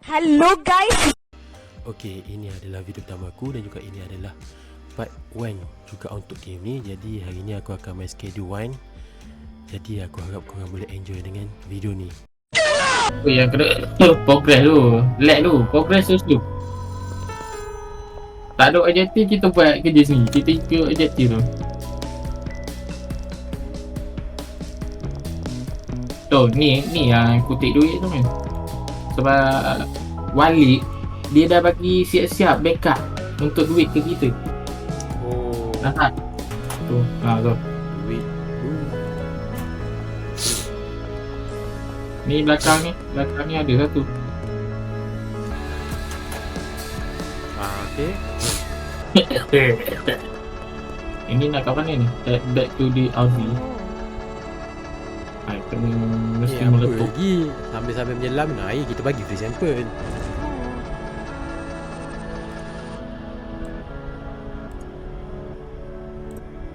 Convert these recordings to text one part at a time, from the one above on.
Hello guys. Okey, ini adalah video pertama aku dan juga ini adalah part 1 juga untuk game ni. Jadi hari ni aku akan main schedule 1. Jadi aku harap korang boleh enjoy dengan video ni. Oh, yang kena progress tu, lag tu, progress tu. Tak ada objektif kita buat kerja sini. Kita ikut objektif tu. Tu, ni yang kutip duit tu kan. Sebab Walid dia dah bagi siap-siap backup untuk duit ke kita. Oh, Nampak? Tu, tu. duit. Ni belakang ni ada satu. Okey. Ini nak kat mana ni? Back to the RV. Kena mesti Apa meletup. lagi? Sambil-sambil menyelam nak air kita bagi free sample.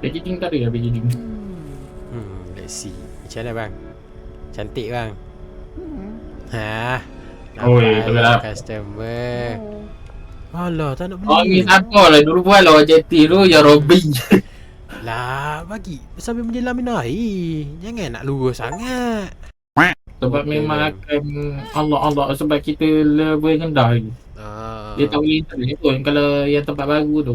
Packaging tak ada ya packaging. Let's see. Macam mana bang? Cantik bang. Ha. Oi, Nampak gelap. customer. Alah, tak nak beli. Oh ni siapa lah dulu buat lah objektif tu yang Robin. Lah, bagi sambil menyelam minum air. Jangan nak lurus sangat. Sebab Okey, memang bang. akan Allah sebab kita level rendah lagi. Dia tak boleh internet pun kalau yang tempat baru tu.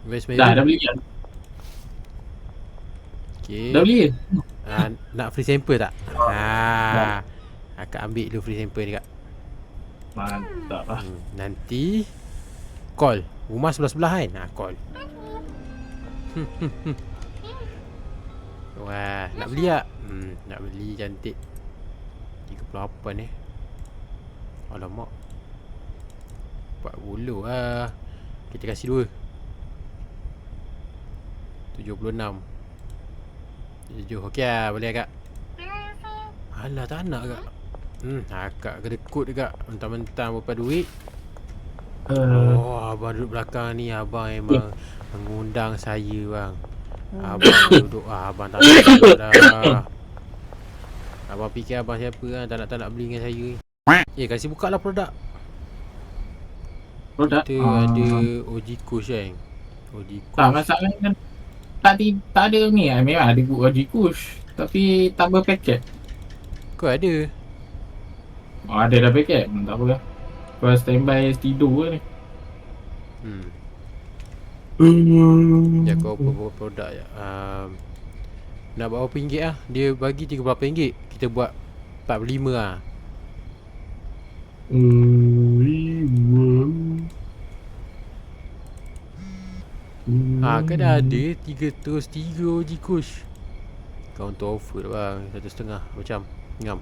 West Dah beli kan? Okay. Dah beli ke? Nak free sample tak? Akak ambil dulu free sample ni kak. Mantap lah. Nanti call. Rumah sebelah-sebelah kan? Call. Wah, nak beli tak? Nak beli cantik. 38 eh. Alamak. 40 lah. Kita kasih 2. 76. 7. Okey lah, boleh kak. Alah, tak nak kak. Akak kena kod kak. Mentang-mentang berapa duit. Oh, abang duduk belakang ni. Abang memang mengundang saya bang. Abang duduk abang tak nak. Abang fikir abang siapa kan? Tak nak beli dengan saya. Kasih buka lah produk. Produk? Kita ada OG Kush kan. OG Kush. Tak masalah kan. Tak ada ni lah. Memang ada OG Kush. Tapi tak berpaket. Kau ada? Oh ada dah paket. Tak apa lah. Kau standby tidur ni. Ya kau buat produk je. Nak buat berapa ringgit lah. Dia bagi RM38. Kita buat 45 lah. Kau dah ada 3 OG Kush. Kau untuk offer bang 1.5 macam ngam.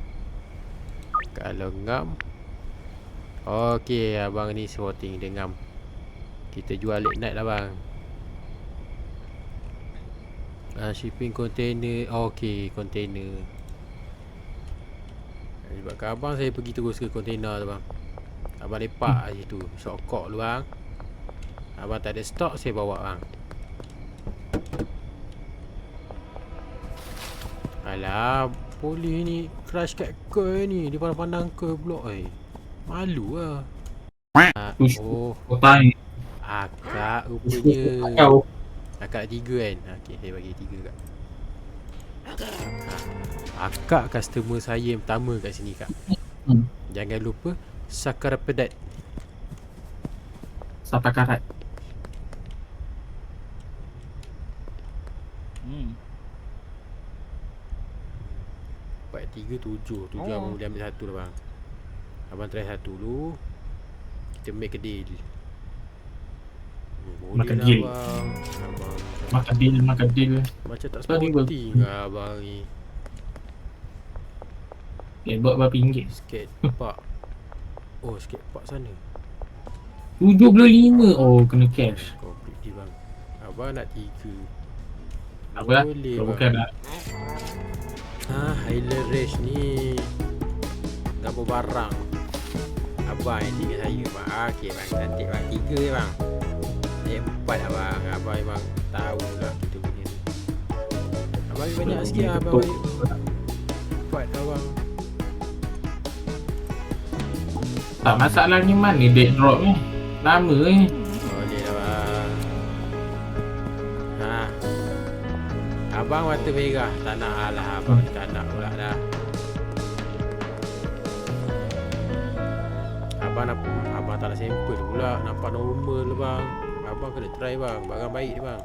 Kalau ngam, okey abang ni sporting dia ngam. Kita jual late night lah bang. Shipping container. Okey, container. Sebab kat abang saya pergi terus ke container tu bang. Abang lepak kat situ. Sokok dulu bang. Abang tak ada stok, saya bawa bang. Alah, polis ni crush kat kau ni. Dia pandang-pandang kau pula. Malu lah. Akak rupanya. Akak 3 kan. Okey, saya bagi 3 kak. Akak customer saya yang pertama kat sini kak. Jangan lupa Sakar pedat. Sapakarat. Buat 3, 7. 7 abang boleh ambil 1 lah bang. Abang try 1 dulu. Kita make a deal. Makan deal. Abang Makan deal. macam tak Sorry, sporting lah abang ni. Buat berapa ringgit? Skate park. Oh, skate park sana. 75. Oh kena cash. Complete deal bang. Abang nak 3. Tak apalah. Boleh Kalau bang. bukan nak. Highland Race ni gambar barang. Abang yang tinggal saya bang. Okey bang, cantik bang. 3 je bang. 4 lah bang. Abang memang tahu lah kita punya ni. Abang banyak sikit lah abang. 4 lah bang. Tak, masalahnya mana dead drop ni? Lama ni. Boleh lah bang. Ha. Abang mata merah. Tak nak lah abang. Tak nak pula dah. Abang tak nak sampel pula. Nampak normal lah bang. Abang kena try bang. Barang baik ni bang.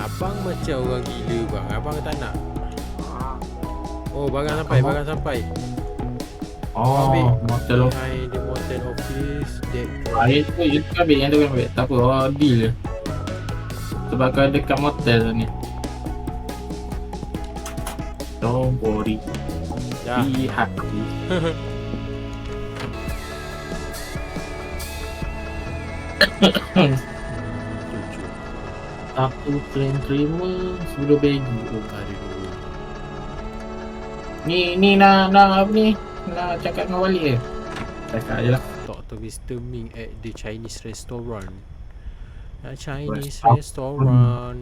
Abang macam orang gila bang. Abang tak nak. Oh, barang sampai. Oh, motel of Behind the mountain office. air tu, you tu ambil, yang tu ambil. Tak apa, deal je. Sebab kau dekat motel ni. Don't worry. Dah. Be happy. Jujur. Satu claim terima 10 bagi. Oh, Aduh. Ni nak apa ni? Nak cakap dengan Wali ke? Cakap je lah. Talk to Mr. Ming at the Chinese restaurant. A Chinese Restaurant. restaurant.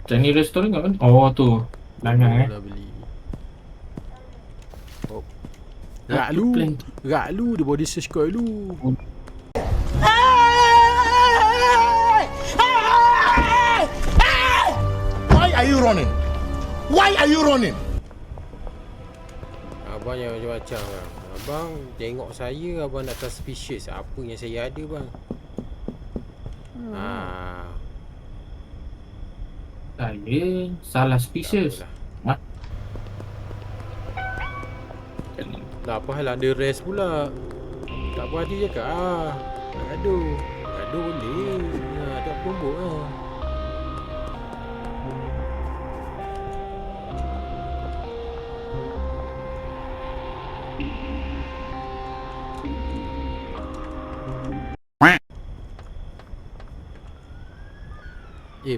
Macam ni restoran kat mana? Oh tu. Langai Nak beli. Oh. Rak lu. Rak lu dia body search kau lu. Why are you running? Why are you running? Abang yang macam-macam bang. Abang tengok saya, abang nak suspicious. Apa yang saya ada bang? Saya salah species. Tak Lah apa hal ada rest pula. Tak apa hati je kak. Nak gaduh. Gaduh boleh. Tak pombok lah.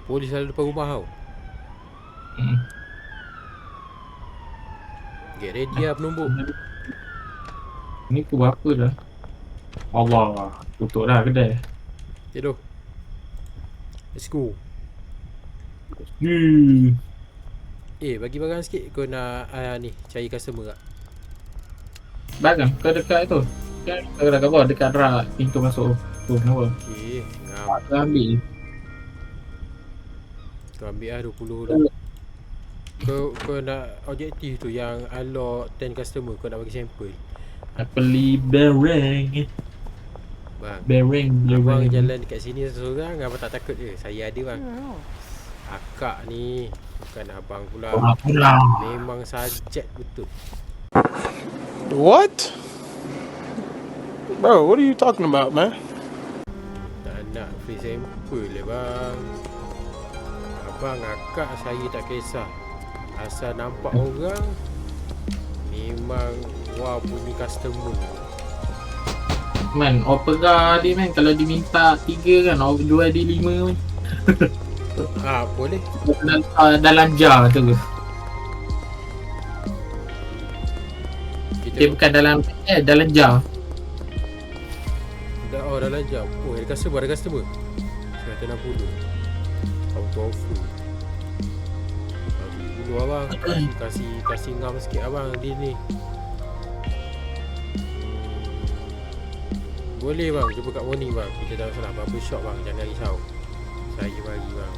Polis ada depan rumah tau. Get ready lah penumbuk. Ni pukul berapa dah? Allah, tutup dah kedai. Tidur. Let's go. Bagi barang sikit. Kau nak ni cari customer tak? Barang kau dekat tu. Kan kau dah khabar dekat rak pintu masuk tu kenapa? Okay. Ngam. Kau ambil. Kau ambil lah 20 dulu. Kau nak objektif tu yang unlock 10 customer. Kau nak bagi sampel. Beli barang. Bang, Barang. abang jalan dekat sini seorang. Abang tak takut je. Saya ada bang. Akak ni bukan abang pula. Pula. Memang sajat betul. What? Bro, what are you talking about, man? Tak nak free sampel lah bang. Abang, akak saya tak kisah. Asal nampak orang memang wah punya customer. Man, opera dia man. Kalau diminta 3 kan, jual dia 5 man. Boleh. Dalam jar tu. Kita Dia bukan dalam jar. dalam jam. Ada customer, ada customer. 160. Auto offer. Dulu abang kasih ngam sikit abang dia ni. Boleh bang, jumpa kat morning bang. Kita tak salah barber shop bang, jangan risau. Saya bagi bang.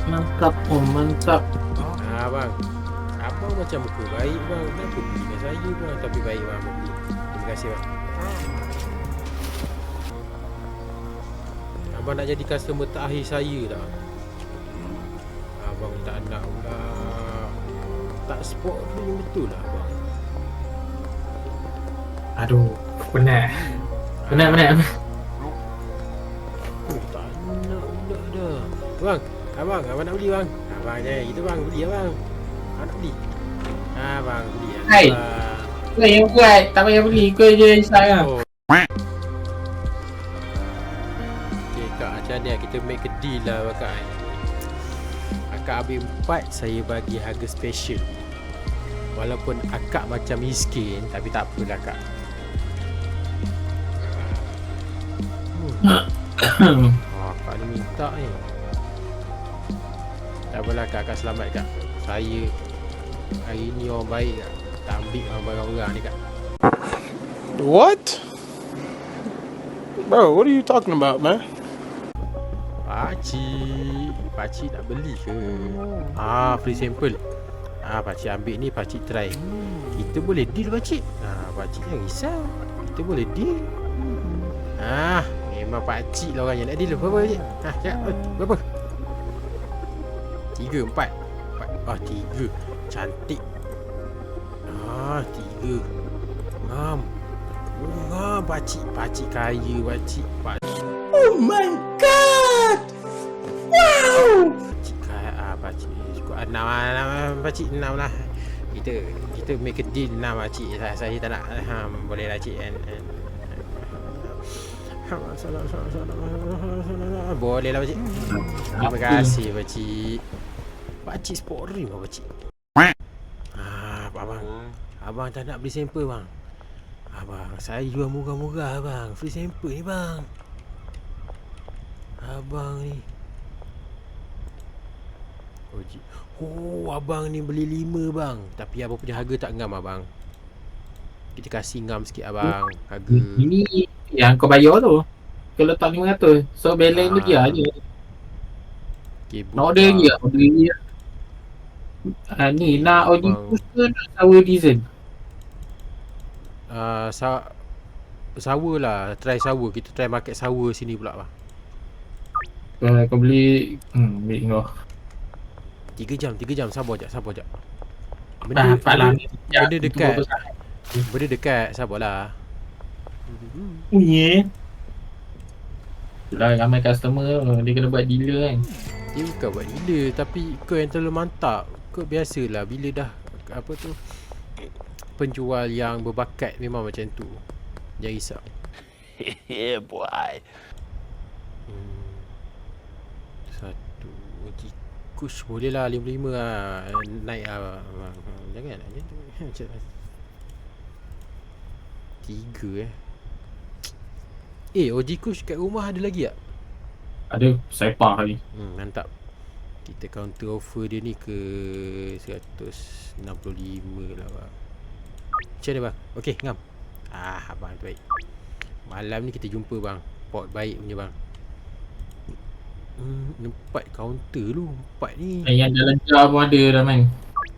Mantap, oh mantap. Bang. Abang macam muka baik bang. Kenapa beli dengan saya bang? Tapi baik bang, abang beli. Terima kasih bang. Abang nak jadi customer terakhir saya tak? Abang tak nak pula. Tak spot pun betul lah abang. Aduh, penat. Penat. Tak nak pula dah. Bang, abang nak beli bang. Abang je, itu bang, beli abang. Abang nak beli. Bang, beli lah. Hai. Kau yang buat, tak payah beli. Kau je isap lah. Oh. Okay kak, macam ni lah. Kita make a deal lah kak. Akak ambil 4, saya bagi harga special. Walaupun akak macam miskin, tapi tak apalah kak. Kak ni minta ni. Tak apalah kak, selamat kak. Saya Hari ni orang baik tak? Tak ambil barang orang ni kat. What? Bro, what are you talking about, man? Pakcik nak beli ke? Free sample. Pakcik ambil ni, pakcik try. Kita boleh deal pakcik. Pakcik jangan risau. Kita boleh deal. Memang pakcik lah orang yang nak deal. Berapa pakcik? Cakap, berapa? 3, 4. 3. Cantik. 3. Ngam. Pakcik kaya pakcik. Oh my God! Wow! Pakcik kaya. Pakcik cukup 6 pakcik 6 lah. Kita make a deal 6 pakcik. Saya tak nak. Boleh lah cik. Boleh lah pakcik. Terima kasih pakcik. Pakcik sport rim lah pakcik. Abang tak nak beli sampel bang. Abang, saya jual murah-murah bang. Free sampel ni bang. Abang ni. Abang ni beli 5 bang. Tapi abang punya harga tak ngam abang. Kita kasih ngam sikit abang. Harga. Ini yang kau bayar tu. Kau letak 500. So balance tu dia je. Okay, Nak order lagi tak? Order lagi tak? Ni nak Audi ke nak sour diesel? Sour lah. Try sour. Kita try market sour sini pula bang. Kau beli ambil kau 3 jam sabar jap. Benda dekat sabarlah. Itulah ramai customer dia kena buat dealer kan. Dia bukan buat dealer, tapi kau yang terlalu mantap. Kau biasalah bila dah apa tu, penjual yang berbakat memang macam tu. Jangan risau. Yeah, boy. Satu tikus boleh lah 55 lah. Naik lah. Jangan macam tu. 3 OG Kush kat rumah ada lagi tak? Ada Saipa lagi. Mantap. Kita counter offer dia ni ke 165 lah bang. Macam mana bang? Okey, ngam. Abang tu baik. Malam ni kita jumpa bang. Pot baik punya bang. 4 counter lu. 4 ni. Yang dalam jar pun ada dah man.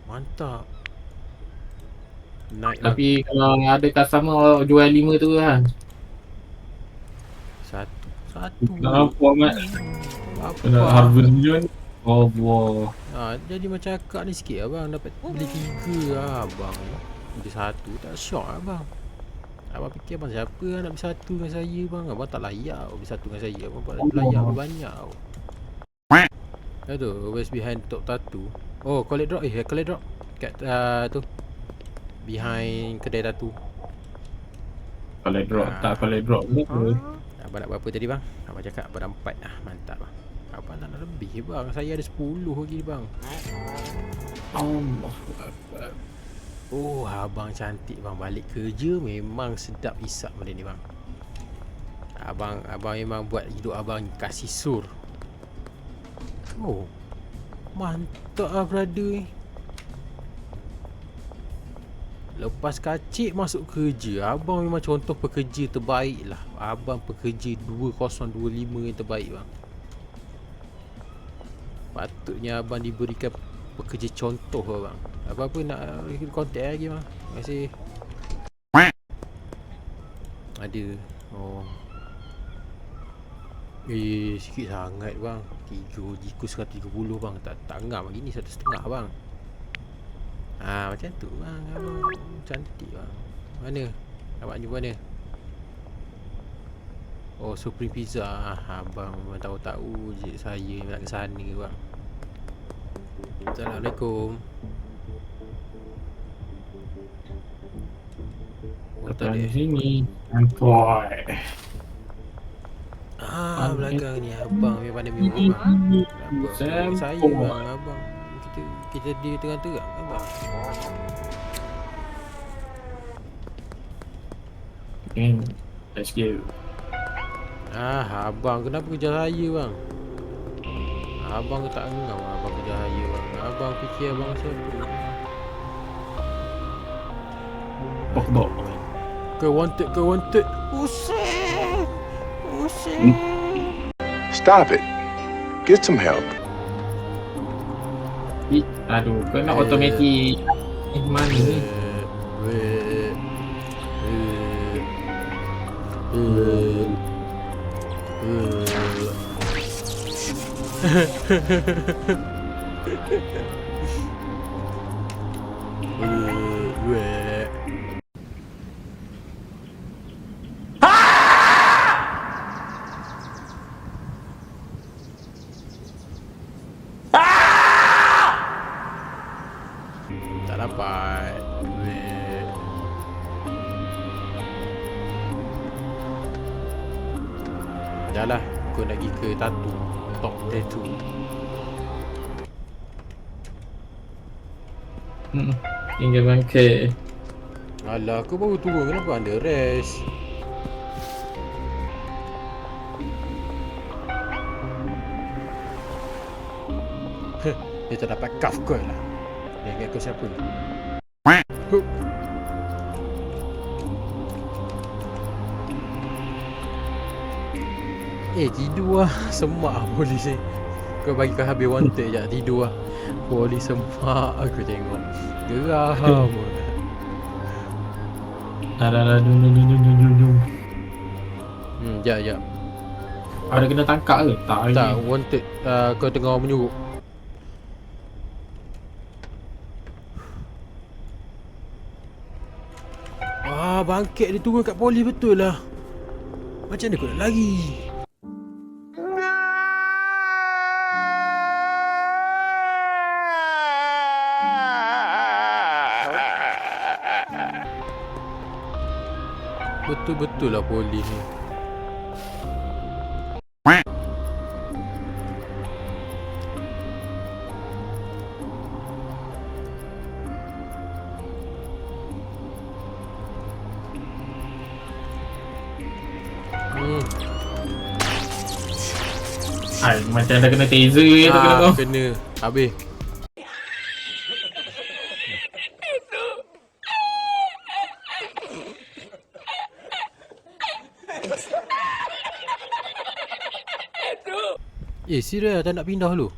Mantap. Naik Tapi kalau ada customer jual 5 tu kan. Satu. Nampak mat. Kena Apa? harvest dia ni. Allah. Jadi macam akak ni sikit abang. Dapat beli 3 lah abang. Beli 1 tak syok abang. Abang fikir abang siapa nak beli 1 dengan saya bang. Abang tak layak beli 1 dengan saya. Abang layak beli banyak tau. Dah tu always behind top tattoo. Oh collect drop. Collect drop kat tu behind kedai tattoo. Collect drop tak collect drop ke apa? Abang nak berapa tadi bang? Abang cakap abang dah 4 lah. Mantap bang. Abang nak lebih bang. Saya ada 10 lagi bang. Allah. Abang cantik bang. Balik kerja memang sedap isap benda ni bang. Abang memang buat hidup abang kasih sur. Mantap lah brother ni. Lepas kacik masuk kerja, abang memang contoh pekerja terbaik lah. Abang pekerja 2025 yang terbaik bang. Patutnya abang diberikan pekerja contoh lah bang. Apa-apa nak kontak lagi bang. Terima kasih. Ada. Sikit sangat bang. 3 jikus 130 bang. Tak ngam lagi ni 1,5 bang. Macam tu bang. Abang cantik bang. Mana? Abang jumpa mana? Supreme Pizza. Abang memang tahu-tahu je saya nak ke sana bang. Assalamualaikum. Datang di sini. Boy. Belakang ni abang yang pandai minum bang. Saya bang, abang. Kita di tengah-tengah abang. Let's go. Abang kenapa kejar saya bang? Abang tak ngam abang kejar saya bang. Abang fikir abang siapa? Pokok. Ke wanted. Usah. Stop it. Get some help. Aduh, kau nak automatic. Mana ni? Tak dapat. Dah lah, kau nak pergi ke tattoo. Top tattoo. Tinggal bangkit. Alah, kau baru turun, kenapa anda rest? Dia tak dapat cuff kau lah. Dia ingat kau siapa? Hup. Tidur lah. Semak lah polis ni. Kau bagi kau habis wanted je, tidur lah. Polis semak aku tengok. Geram. Dah. Dum. Jap. Ada kena tangkap ke? Tak. Tak, wanted. Kau tengah orang menyuruh. Bangkit dia turun kat polis betul lah. Macam mana kau nak lari? Betul-betul lah polis ni. Macam dah kena taser je tu kena kau. Kena. Habis. Serius tak nak pindah dulu?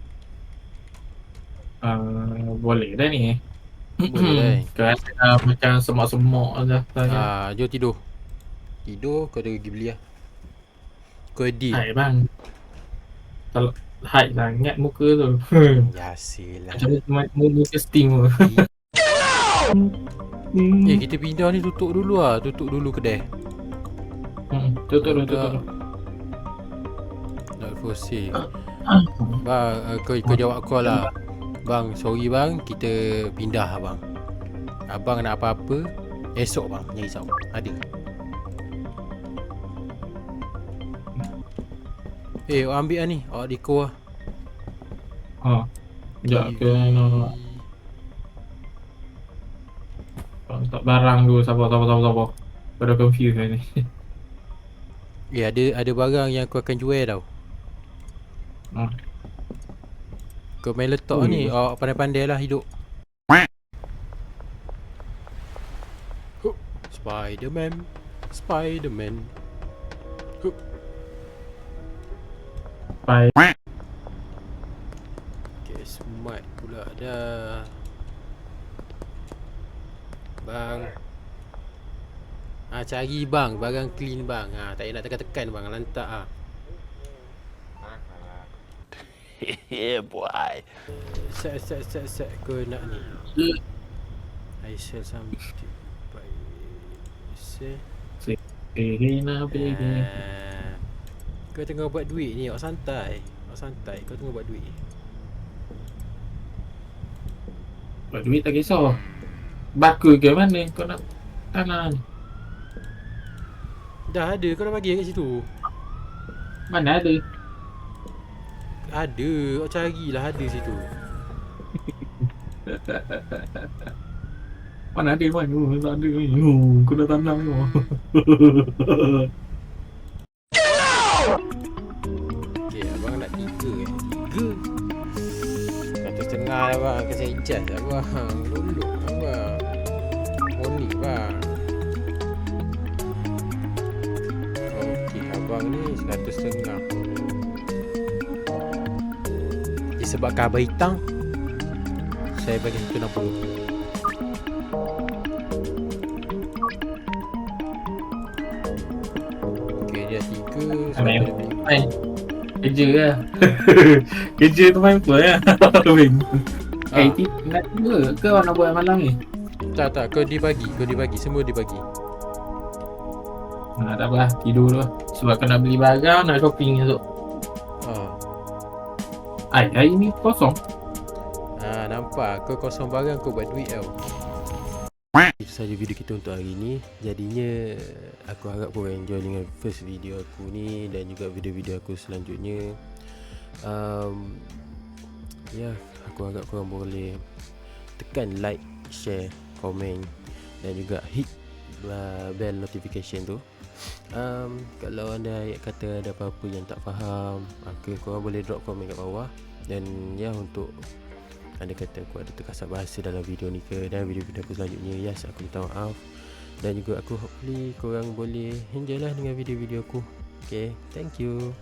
Boleh dah ni. Boleh dah. Kau macam semak-semak dah. Jom tidur. Tidur, kau pergi beli lah. Kau edit. Hai bang. Kalau hide sangat muka tu. Yasin lah. Macam muka Steam tu. Kita pindah ni tutup dulu lah. Tutup dulu kedai. Tutup. Not for sale. Bang, kau jawab call lah. Bang, sorry bang, kita pindah bang. Abang nak apa-apa, esok bang, jangan risau. Ada. Awak ambil lah ni, awak deko lah. Sekejap ke nak tak barang tu, sabar. Kau dah confused kan ni. Ada barang yang aku akan jual tau. Kau main letak ni, awak pandai-pandai lah hidup. Spiderman. Bye. Okay, smart pula dah. Bang. Cari bang, barang clean bang. Tak payah nak tekan-tekan bang, lantak ah. Yeah, boy. Set kau nak ni. I sell something. Kau tengah buat duit ni, awak santai. Kau tengah buat duit. Buat duit tak kisah. Bakul ke mana kau nak tanah ni? Dah ada, kau dah bagi kat situ. Mana ada? Ada, awak carilah ada situ. Mana ada mana? Tak ada. Kau dah tanam tu. Okay, abang nak 3 3? 1.5 lah bang, kasi ijaz abang. Luluk abang. Morning bang. sekarang ni 100.5. Disebabkan Abang Hitang, saya bagi 160. Okay, dia 3 sebab Main. dia beli. Main. Kerja lah. Kerja tu main apa lah. Nak tiba ke nak buat malam ni? Tak, kau dibagi, semua dibagi. Tak apa lah, tidur dulu lah. Sebab kau nak beli barang, nak shopping esok. Hari ni kosong. Nampak kau kosong barang, kau buat duit tau. Itu saja video kita untuk hari ni. Jadinya aku harap korang enjoy dengan first video aku ni dan juga video-video aku selanjutnya. Aku harap korang boleh tekan like, share, komen dan juga hit bell notification tu. Kalau anda kata ada apa-apa yang tak faham, korang boleh drop komen kat bawah. Dan untuk anda kata aku ada terkasar bahasa dalam video ni ke, dan video-video aku selanjutnya, yes, aku minta maaf. Dan juga aku hopefully korang boleh enjoy lah dengan video-video aku. Okay, thank you.